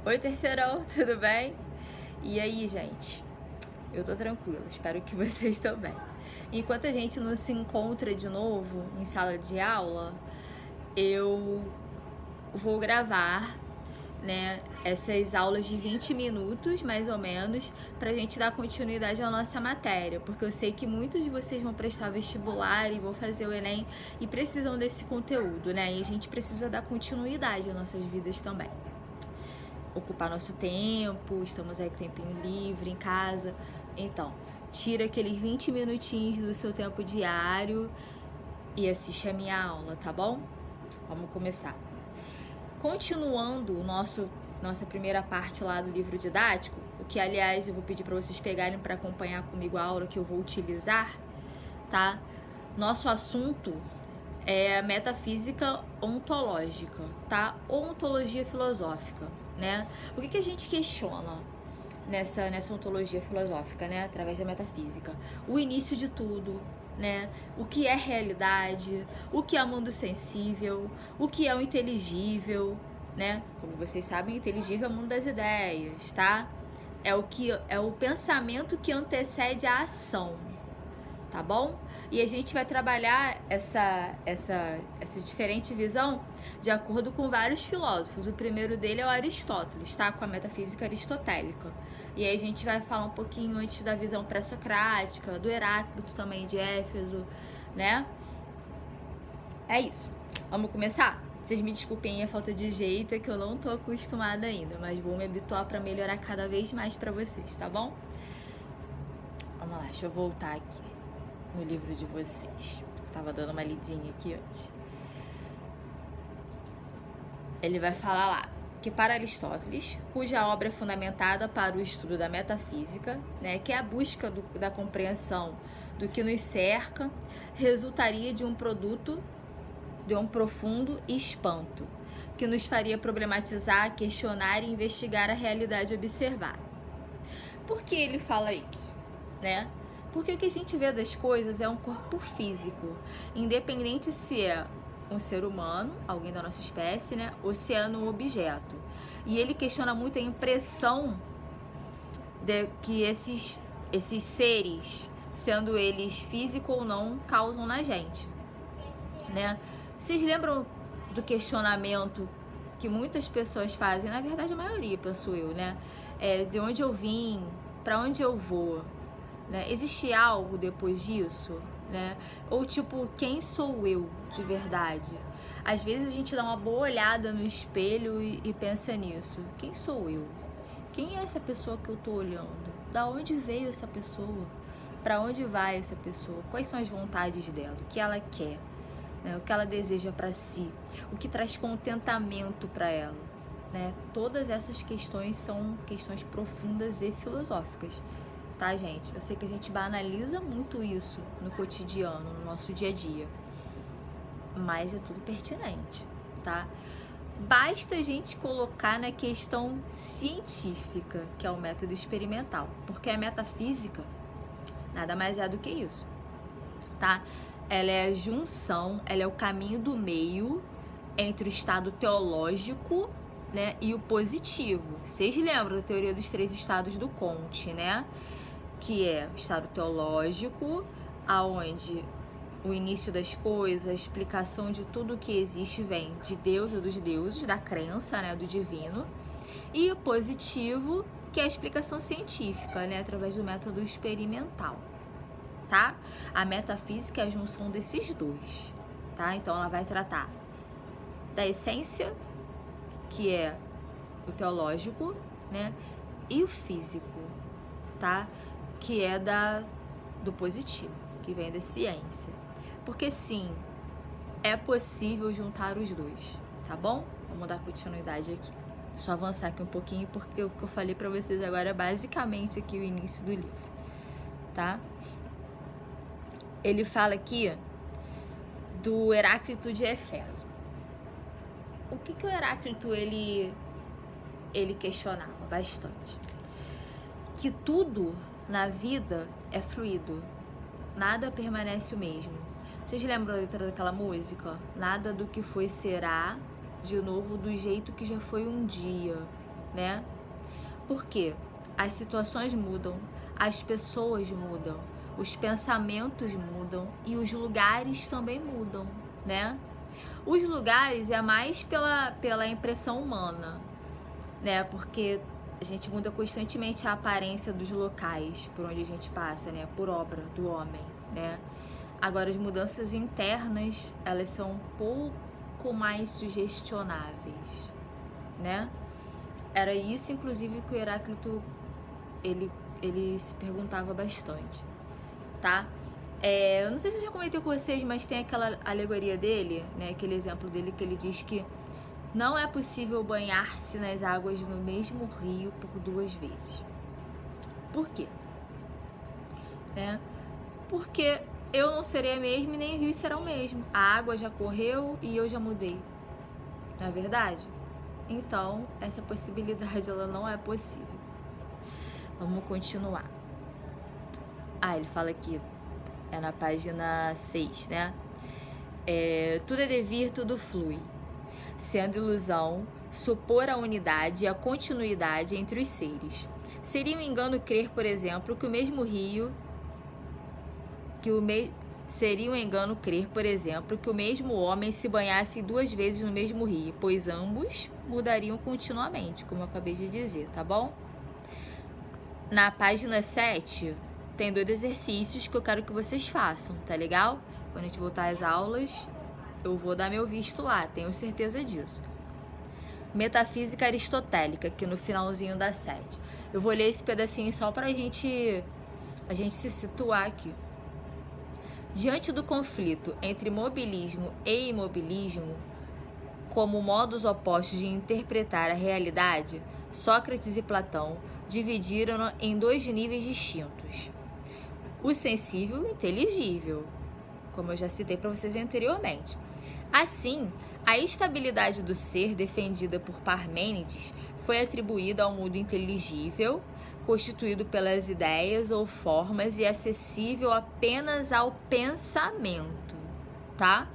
Oi, terceirão, tudo bem? E aí, gente? Eu tô tranquila, espero que vocês estão bem. Enquanto a gente não se encontra de novo em sala de aula, eu vou gravar, né, essas aulas de 20 minutos, mais ou menos, pra gente dar continuidade à nossa matéria, porque eu sei que muitos de vocês vão prestar vestibular e vão fazer o Enem e precisam desse conteúdo, né? E a gente precisa dar continuidade às nossas vidas também. Ocupar nosso tempo, estamos aí com tempinho livre em casa. Então, tira aqueles 20 minutinhos do seu tempo diário e assiste a minha aula, tá bom? Vamos começar. Continuando nossa primeira parte lá do livro didático, o que, aliás, eu vou pedir para vocês pegarem para acompanhar comigo a aula que eu vou utilizar, tá? Nosso assunto é metafísica ontológica, tá? Ou ontologia filosófica, né? O que a gente questiona nessa ontologia filosófica, né? Através da metafísica? O início de tudo, né? O que é realidade, o que é mundo sensível, o que é o inteligível, né? Como vocês sabem, inteligível é o mundo das ideias, tá? É o pensamento que antecede a ação, tá bom? E a gente vai trabalhar essa diferente visão de acordo com vários filósofos. O primeiro dele é o Aristóteles, tá? Com a metafísica aristotélica. E aí a gente vai falar um pouquinho antes da visão pré-socrática, do Heráclito também, de Éfeso, né? É isso. Vamos começar? Vocês me desculpem a falta de jeito, é que eu não tô acostumada ainda, mas vou me habituar para melhorar cada vez mais para vocês, tá bom? Vamos lá, deixa eu voltar aqui no livro de vocês. Tava dando uma lidinha aqui antes. Ele vai falar lá que para Aristóteles, cuja obra é fundamentada para o estudo da metafísica, né, que é a busca da compreensão do que nos cerca, resultaria de um produto de um profundo espanto, que nos faria problematizar, questionar e investigar a realidade observada. Por que ele fala isso, né? Porque o que a gente vê das coisas é um corpo físico, independente se é um ser humano, alguém da nossa espécie, né, ou se é um objeto. E ele questiona muito a impressão de que esses seres, sendo eles físicos ou não, causam na gente, né? Vocês lembram do questionamento que muitas pessoas fazem, na verdade a maioria, penso eu, né? De onde eu vim, para onde eu vou, né? Existe algo depois disso, né? Ou tipo, quem sou eu de verdade? Às vezes a gente dá uma boa olhada no espelho e pensa nisso. Quem sou eu? Quem é essa pessoa que eu tô olhando? Da onde veio essa pessoa? Para onde vai essa pessoa? Quais são as vontades dela? O que ela quer? Né? O que ela deseja para si? O que traz contentamento para ela? Né? Todas essas questões são questões profundas e filosóficas, tá, gente? Eu sei que a gente banaliza muito isso no cotidiano, no nosso dia a dia, mas é tudo pertinente, tá? Basta a gente colocar na questão científica, que é o método experimental, porque a metafísica nada mais é do que isso, tá? Ela é a junção, ela é o caminho do meio entre o estado teológico, né, e o positivo. Vocês lembram da teoria dos 3 estados do Comte, né? Que é o estado teológico, aonde o início das coisas, a explicação de tudo que existe vem de Deus ou dos deuses, da crença, né, do divino. E o positivo, que é a explicação científica, né, através do método experimental, tá? A metafísica é a junção desses dois, tá? Então ela vai tratar da essência, que é o teológico, né, e o físico, tá? Que é do positivo, que vem da ciência. Porque sim, é possível juntar os dois, tá bom? Vamos dar continuidade aqui. Deixa eu avançar aqui um pouquinho, porque o que eu falei pra vocês agora é basicamente aqui o início do livro, tá? Ele fala aqui do Heráclito de Éfeso. O que o Heráclito ele questionava bastante? Que tudo na vida é fluido, nada permanece o mesmo. Vocês lembram da letra daquela música? Nada do que foi será de novo do jeito que já foi um dia, né? Por quê? As situações mudam, as pessoas mudam, os pensamentos mudam e os lugares também mudam, né? Os lugares é mais pela impressão humana, né? Porque a gente muda constantemente a aparência dos locais por onde a gente passa, né? Por obra do homem, né? Agora, as mudanças internas, elas são um pouco mais sugestionáveis, né? Era isso, inclusive, que o Heráclito, ele se perguntava bastante, tá? Eu não sei se eu já comentei com vocês, mas tem aquela alegoria dele, né? Aquele exemplo dele que ele diz que não é possível banhar-se nas águas no mesmo rio por 2 vezes. Por quê? Né? Porque eu não serei a mesma e nem o rio será o mesmo. A água já correu e eu já mudei. Não é verdade? Então, essa possibilidade ela não é possível. Vamos continuar. Ele fala aqui, é na página 6, né? Tudo é devir, tudo flui. Sendo ilusão, supor a unidade e a continuidade entre os seres. Seria um engano crer, por exemplo, que o mesmo rio... Seria um engano crer, por exemplo, que o mesmo homem se banhasse 2 vezes no mesmo rio, pois ambos mudariam continuamente, como eu acabei de dizer, tá bom? Na página 7, tem 2 exercícios que eu quero que vocês façam, tá legal? Quando a gente voltar às aulas, eu vou dar meu visto lá, tenho certeza disso. Metafísica aristotélica, aqui no finalzinho da 7. Eu vou ler esse pedacinho só pra gente se situar aqui. Diante do conflito entre mobilismo e imobilismo, como modos opostos de interpretar a realidade, Sócrates e Platão dividiram-no em 2 níveis distintos. O sensível e o inteligível, como eu já citei para vocês anteriormente. Assim, a estabilidade do ser defendida por Parmênides foi atribuída ao mundo inteligível, constituído pelas ideias ou formas e acessível apenas ao pensamento, tá?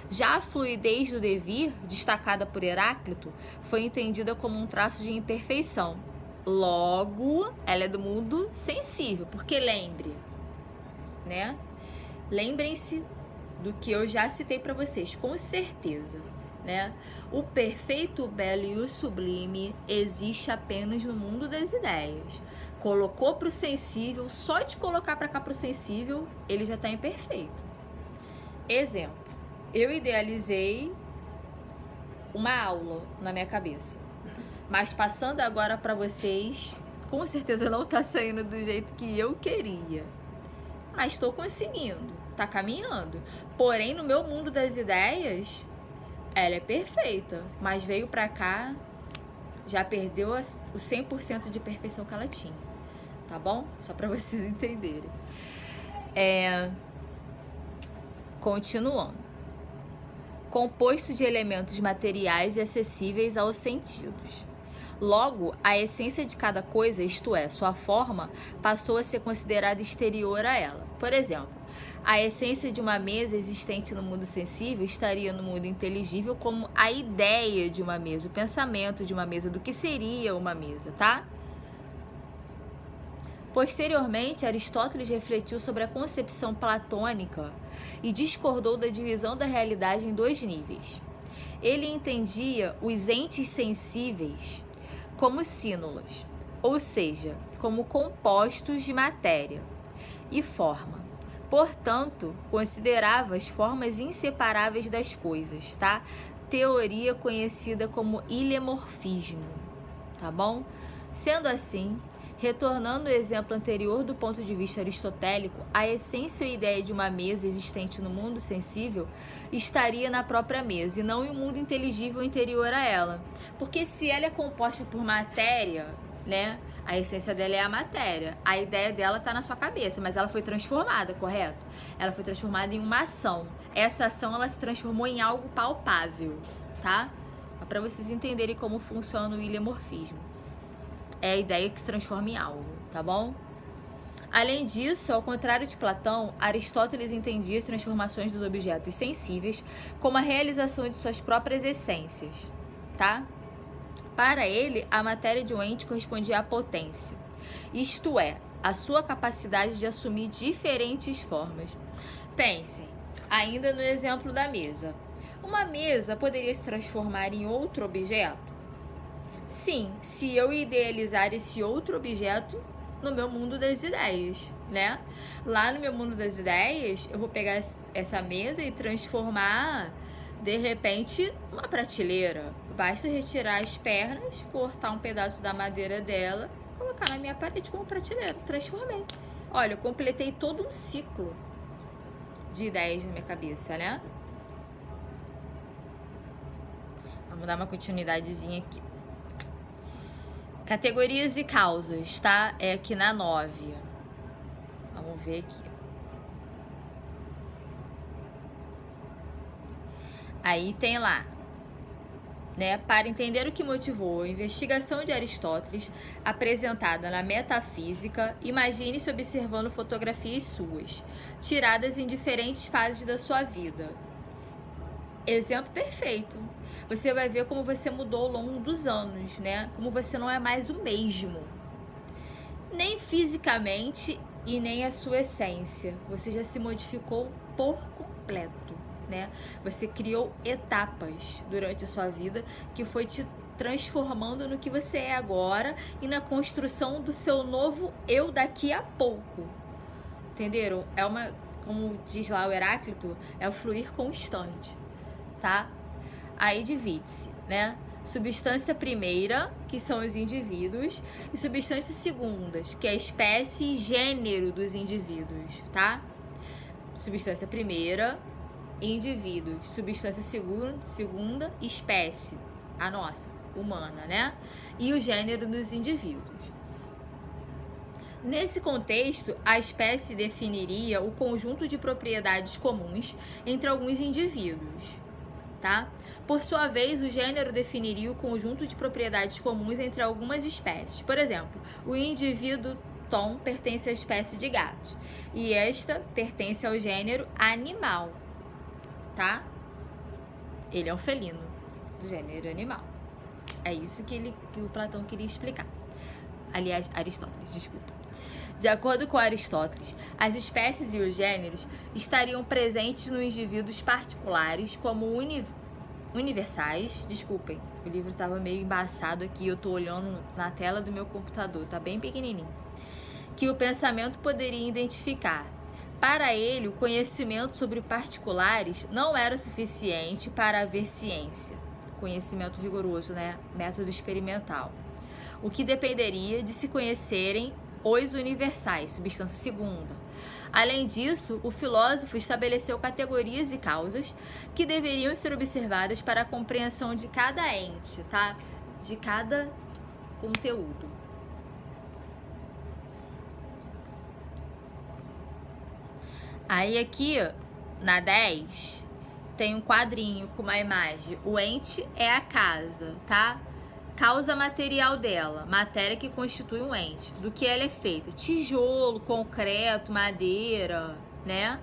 Já a fluidez do devir, destacada por Heráclito, foi entendida como um traço de imperfeição. Logo, ela é do mundo sensível, porque lembrem-se do que eu já citei para vocês, com certeza, né? O perfeito, o belo e o sublime existe apenas no mundo das ideias. Colocou para o sensível, só de colocar para cá para o sensível, ele já está imperfeito. Exemplo, eu idealizei uma aula na minha cabeça, mas passando agora para vocês, com certeza não está saindo do jeito que eu queria, mas estou conseguindo, está caminhando. Porém, no meu mundo das ideias, ela é perfeita, mas veio para cá, já perdeu o 100% de perfeição que ela tinha. Tá bom? Só para vocês entenderem. Continuando. Composto de elementos materiais e acessíveis aos sentidos. Logo, a essência de cada coisa, isto é, sua forma, passou a ser considerada exterior a ela. Por exemplo, a essência de uma mesa existente no mundo sensível estaria no mundo inteligível como a ideia de uma mesa, o pensamento de uma mesa, do que seria uma mesa, tá? Posteriormente, Aristóteles refletiu sobre a concepção platônica e discordou da divisão da realidade em 2 níveis. Ele entendia os entes sensíveis como sínulos, ou seja, como compostos de matéria e forma. Portanto, considerava as formas inseparáveis das coisas, tá? Teoria conhecida como ilemorfismo, tá bom? Sendo assim, retornando ao exemplo anterior do ponto de vista aristotélico, a essência e ideia de uma mesa existente no mundo sensível estaria na própria mesa e não em um mundo inteligível interior a ela. Porque se ela é composta por matéria, né, a essência dela é a matéria, a ideia dela está na sua cabeça, mas ela foi transformada, correto? Ela foi transformada em uma ação. Essa ação ela se transformou em algo palpável, tá? Para vocês entenderem como funciona o ilemorfismo. É a ideia que se transforma em algo, tá bom? Além disso, ao contrário de Platão, Aristóteles entendia as transformações dos objetos sensíveis como a realização de suas próprias essências, tá? Para ele, a matéria de um ente correspondia à potência, isto é, a sua capacidade de assumir diferentes formas. Pensem, ainda no exemplo da mesa. Uma mesa poderia se transformar em outro objeto? Sim, se eu idealizar esse outro objeto no meu mundo das ideias, né? Lá no meu mundo das ideias, eu vou pegar essa mesa e transformar, de repente, numa prateleira. Basta retirar as pernas, cortar um pedaço da madeira dela, colocar na minha parede como prateleira. Transformei. Olha, eu completei todo um ciclo de ideias na minha cabeça, né? Vamos dar uma continuidadezinha aqui. Categorias e causas, tá? É aqui na 9. Vamos ver aqui. Aí tem lá, né? Para entender o que motivou a investigação de Aristóteles apresentada na Metafísica, imagine-se observando fotografias suas, tiradas em diferentes fases da sua vida. Exemplo perfeito. Você vai ver como você mudou ao longo dos anos, né? Como você não é mais o mesmo. Nem fisicamente e nem a sua essência. Você já se modificou por completo, né? Você criou etapas durante a sua vida que foi te transformando no que você é agora e na construção do seu novo eu daqui a pouco. Entenderam? É uma, como diz lá o Heráclito, é o fluir constante, tá? Aí divide-se, né? Substância primeira, que são os indivíduos, e substâncias segundas, que é a espécie e gênero dos indivíduos, tá? Substância primeira, indivíduos. Substância segunda, espécie, a nossa, humana, né? E o gênero dos indivíduos. Nesse contexto, a espécie definiria o conjunto de propriedades comuns entre alguns indivíduos, tá? Por sua vez, o gênero definiria o conjunto de propriedades comuns entre algumas espécies. Por exemplo, o indivíduo Tom pertence à espécie de gatos e esta pertence ao gênero animal, tá? Ele é um felino do gênero animal. É isso que o Platão queria explicar. Aliás, Aristóteles, desculpa. De acordo com Aristóteles, as espécies e os gêneros estariam presentes nos indivíduos particulares como universais. Desculpem, o livro estava meio embaçado aqui, eu tô olhando na tela do meu computador, tá bem pequenininho. Que o pensamento poderia identificar. Para ele, o conhecimento sobre particulares não era suficiente para haver ciência. Conhecimento rigoroso, né? Método experimental. O que dependeria de se conhecerem os universais, substância segunda. Além disso, o filósofo estabeleceu categorias e causas que deveriam ser observadas para a compreensão de cada ente, tá? De cada conteúdo. Aí aqui, na 10, tem um quadrinho com uma imagem. O ente é a casa, tá? Causa material dela, matéria que constitui um ente. Do que ela é feita? Tijolo, concreto, madeira, né?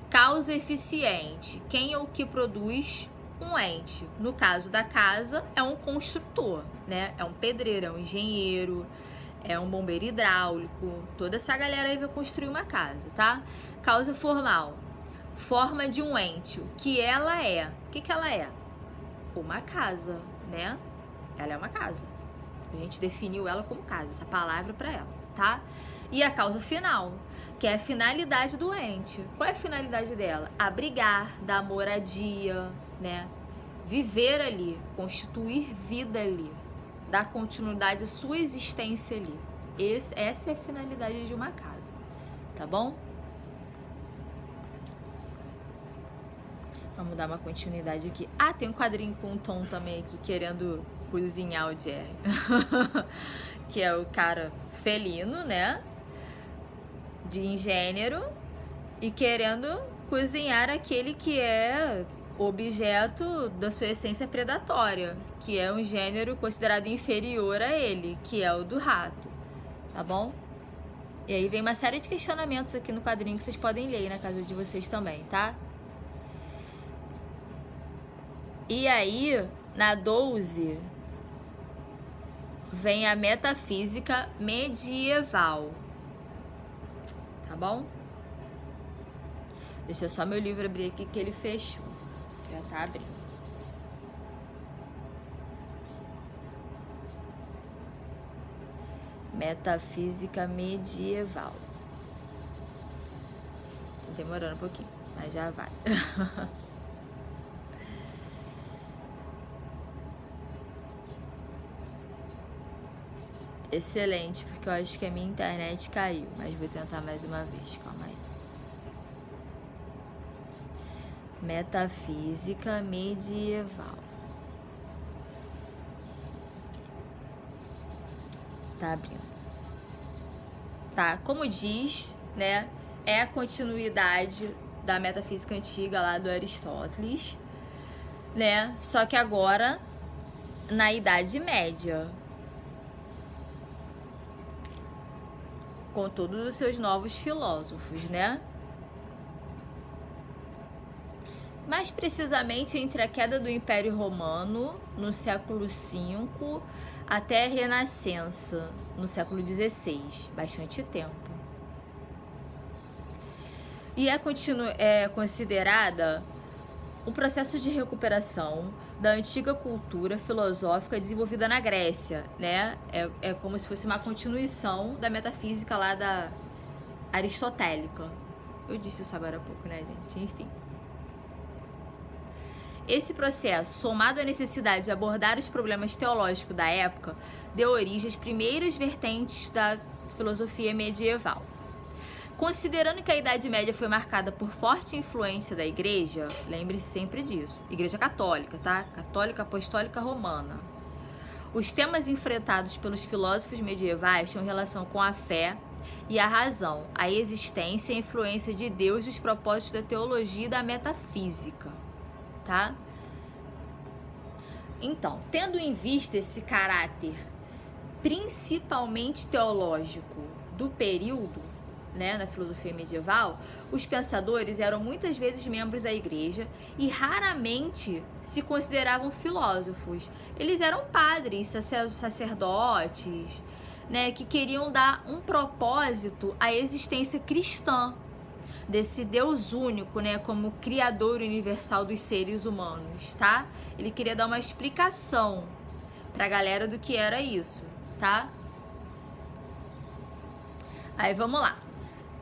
Causa eficiente. Quem é o que produz um ente? No caso da casa, é um construtor, né? É um pedreiro, é um engenheiro, é um bombeiro hidráulico. Toda essa galera aí vai construir uma casa, tá? Causa formal. Forma de um ente. O que ela é? O que ela é? Uma casa, né? Ela é uma casa. A gente definiu ela como casa, essa palavra para ela, tá? E a causa final, que é a finalidade do ente. Qual é a finalidade dela? Abrigar, dar moradia, né? Viver ali, constituir vida ali, dar continuidade à sua existência ali. Essa é a finalidade de uma casa, tá bom? Vamos dar uma continuidade aqui. Ah, tem um quadrinho com um Tom também aqui, querendo cozinhar o Jerry. Que é o cara felino, né? De gênero. E querendo cozinhar aquele que é objeto da sua essência predatória. Que é um gênero considerado inferior a ele, que é o do rato. Tá bom? E aí vem uma série de questionamentos aqui no quadrinho que vocês podem ler na casa de vocês também, tá? E aí, na 12, vem a metafísica medieval, tá bom? Deixa só meu livro abrir aqui que ele fechou, já tá abrindo. Metafísica medieval. Tô demorando um pouquinho, mas já vai. Excelente, porque eu acho que a minha internet caiu, mas vou tentar mais uma vez, calma aí. Metafísica medieval. Tá abrindo. Tá, como diz, né, é a continuidade da metafísica antiga lá do Aristóteles, né, só que agora na Idade Média, com todos os seus novos filósofos, né? Mais precisamente entre a queda do Império Romano no século V até a Renascença no século XVI, bastante tempo. E é considerada um processo de recuperação da antiga cultura filosófica desenvolvida na Grécia, né? É como se fosse uma continuação da metafísica lá da aristotélica. Eu disse isso agora há pouco, né, gente? Enfim. Esse processo, somado à necessidade de abordar os problemas teológicos da época, deu origem às primeiras vertentes da filosofia medieval. Considerando que a Idade Média foi marcada por forte influência da Igreja, lembre-se sempre disso, Igreja Católica, tá? Católica Apostólica Romana. Os temas enfrentados pelos filósofos medievais tinham relação com a fé e a razão, a existência e a influência de Deus e os propósitos da teologia e da metafísica, tá? Então, tendo em vista esse caráter principalmente teológico do período, né, na filosofia medieval, os pensadores eram muitas vezes membros da igreja e raramente se consideravam filósofos. Eles eram padres, sacerdotes, né, que queriam dar um propósito à existência cristã desse Deus único, né, como criador universal dos seres humanos, tá? Ele queria dar uma explicação pra galera do que era isso, tá? Aí vamos lá.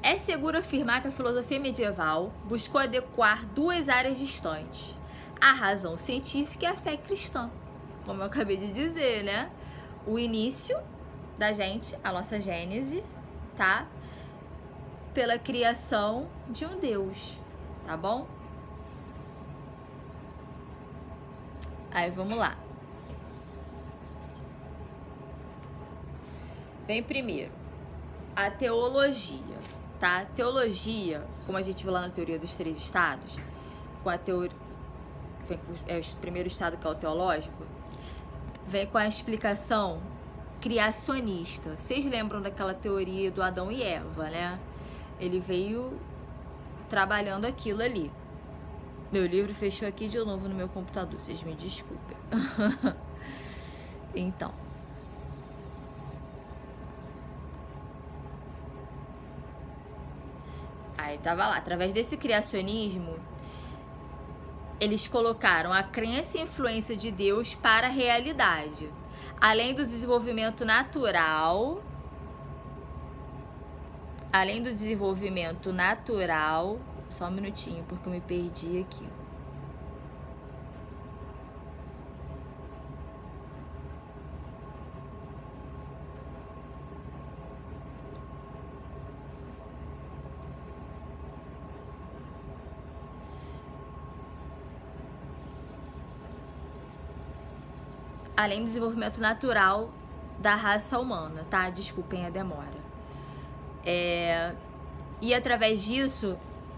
É seguro afirmar que a filosofia medieval buscou adequar duas áreas distantes: a razão científica e a fé cristã. Como eu acabei de dizer, né? O início da gente, a nossa gênese, tá? Pela criação de um Deus, tá bom? Aí vamos lá. Vem primeiro a teologia, tá? Teologia, como a gente viu lá na teoria dos três estados, com a teoria, o primeiro estado que é o teológico, vem com a explicação criacionista. Vocês lembram daquela teoria do Adão e Eva, né? Ele veio trabalhando aquilo ali. Meu livro fechou aqui de novo no meu computador, vocês me desculpem. Então, aí tava lá, através desse criacionismo, eles colocaram a crença e influência de Deus para a realidade, além do desenvolvimento natural, só um minutinho, porque eu me perdi aqui. Além do desenvolvimento natural da raça humana, tá? Desculpem a demora. E através disso,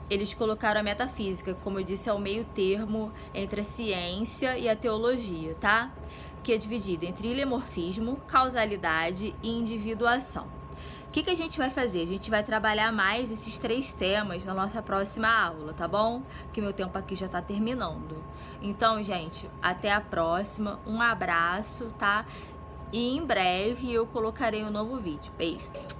eles colocaram a metafísica, como eu disse, é o meio termo entre a ciência e a teologia, tá? Que é dividida entre ilemorfismo, causalidade e individuação. O que a gente vai fazer? A gente vai trabalhar mais esses três temas na nossa próxima aula, tá bom? Que meu tempo aqui já tá terminando. Então, gente, até a próxima. Um abraço, tá? E em breve eu colocarei um novo vídeo. Beijo!